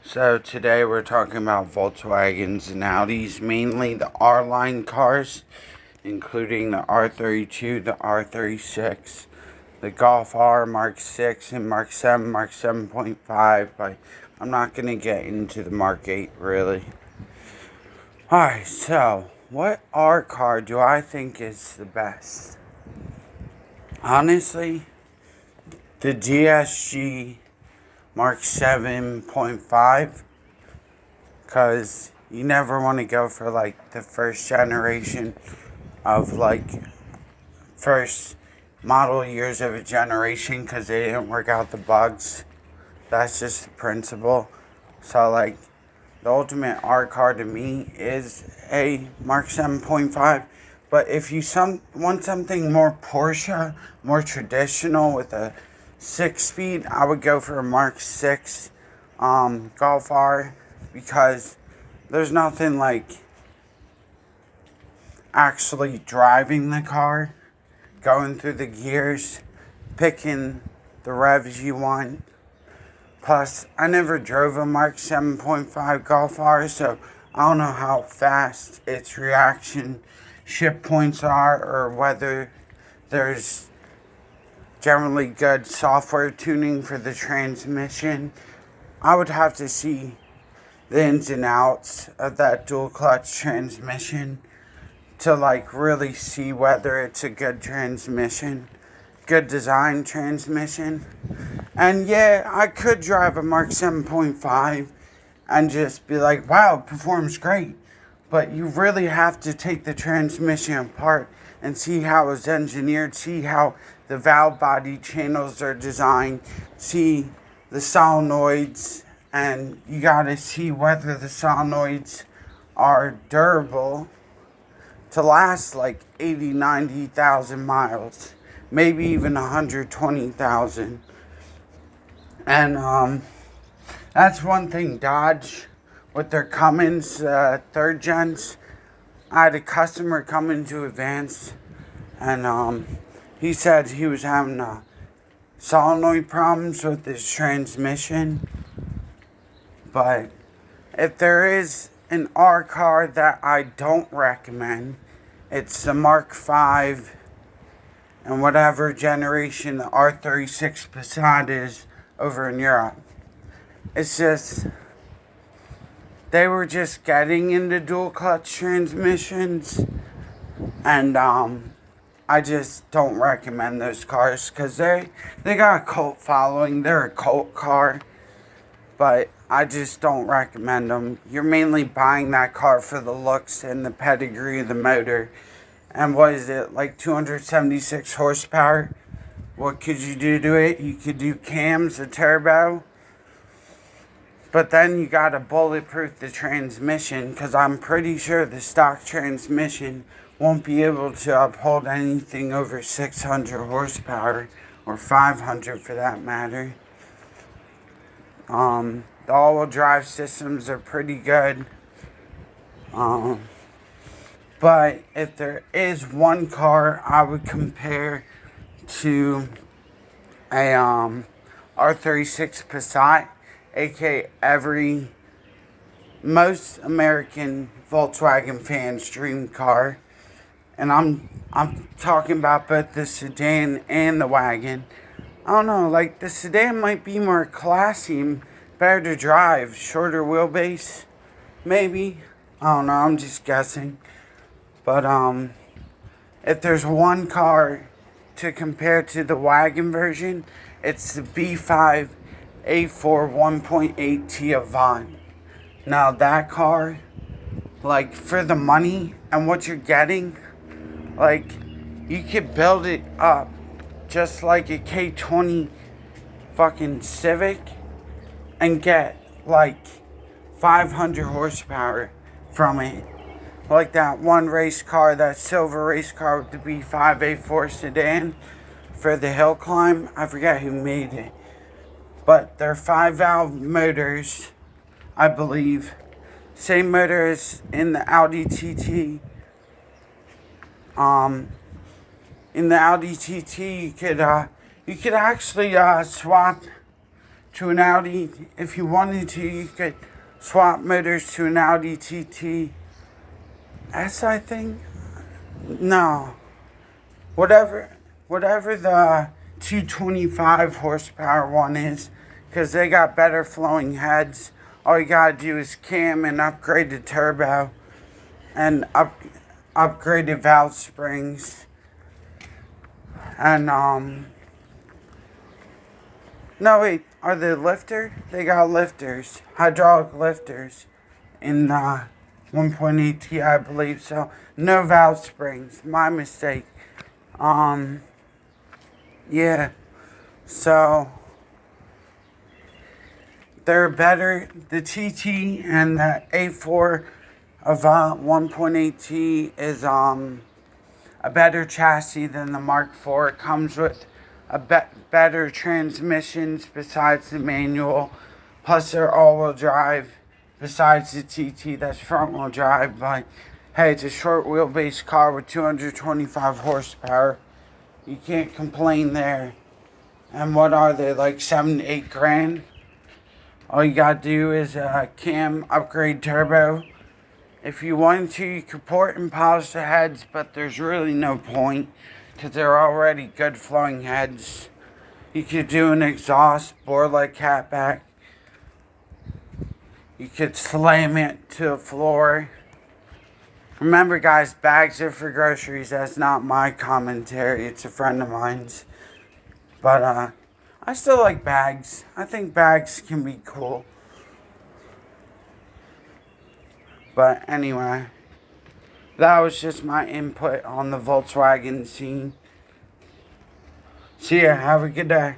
So today we're talking about Volkswagens and Audis, mainly the R-line cars, including the R32, the R36, the Golf R, Mark 6, and Mark 7, Mark 7.5, but I'm not going to get into the Mark 8, really. Alright, so, what R car do I think is the best? Honestly, the DSG Mark 7.5, because you never want to go for like the first generation of first model years of a generation because they didn't work out the bugs. That's just the principle. So the ultimate R car to me is a Mark 7.5. But if you want something more Porsche, more traditional with a 6-speed, I would go for a Mark 6 Golf R, because there's nothing like actually driving the car, going through the gears, picking the revs you want. Plus, I never drove a Mark 7.5 Golf R, so I don't know how fast its reaction ship points are, or whether there's generally good software tuning for the transmission. I would have to see the ins and outs of that dual clutch transmission to really see whether it's a good transmission, good design transmission. And yeah, I could drive a Mark 7.5 and just be like, wow, it performs great. But you really have to take the transmission apart and see how it's engineered, see how the valve body channels are designed, see the solenoids, and you gotta see whether the solenoids are durable to last 80, 90,000 miles, maybe even 120,000. And that's one thing Dodge, with their Cummins third gens. I had a customer come into Advance, and he said he was having solenoid problems with his transmission. But if there is an R car that I don't recommend, it's the Mark 5 and whatever generation the R36 Passat is over in Europe. It's just, they were just getting into dual clutch transmissions, and I just don't recommend those cars because they got a cult following. They're a cult car, but I just don't recommend them. You're mainly buying that car for the looks and the pedigree of the motor. And what is it, 276 horsepower? What could you do to it? You could do cams, a turbo. But then you gotta bulletproof the transmission, because I'm pretty sure the stock transmission won't be able to uphold anything over 600 horsepower, or 500 for that matter. The all-wheel drive systems are pretty good. But if there is one car I would compare to a R36 Passat, aka most American Volkswagen fans' dream car, and I'm talking about both the sedan and the wagon. I don't know, the sedan might be more classy and better to drive, shorter wheelbase, maybe. I don't know, I'm just guessing. But if there's one car to compare to the wagon version, it's the B5 A4 1.8T Avant. Now that car, for the money and what you're getting, you could build it up just like a K20 fucking Civic and get 500 horsepower from it. Like that one race car, that silver race car with the B5 A4 sedan for the hill climb. I forget who made it. But they're 5-valve motors, I believe. Same motor as in the Audi TT. In the Audi TT, you could actually swap to an Audi. If you wanted to, you could swap motors to an Audi TT S, I think. No, whatever the 225 horsepower one is, because they got better flowing heads. All you gotta do is cam and upgrade the turbo and upgraded valve springs. And no wait, are they lifter? They got lifters, hydraulic lifters in the 1.8T, I believe so. No valve springs, my mistake. Yeah, so they're better. The TT and the A4 of 1.8T is a better chassis than the Mark IV. It comes with a better transmissions besides the manual, plus they're all-wheel drive. Besides the TT, that's front-wheel drive. But hey, it's a short wheelbase car with 225 horsepower. You can't complain there. And what are they, like 7 to 8 grand? All you gotta do is cam, upgrade turbo. If you wanted to, you could port and polish the heads, but there's really no point because they're already good flowing heads. You could do an exhaust, bore like catback. You could slam it to the floor. Remember, guys, bags are for groceries. That's not my commentary. It's a friend of mine's. But I still like bags. I think bags can be cool. But anyway, that was just my input on the Volkswagen scene. See ya. Have a good day.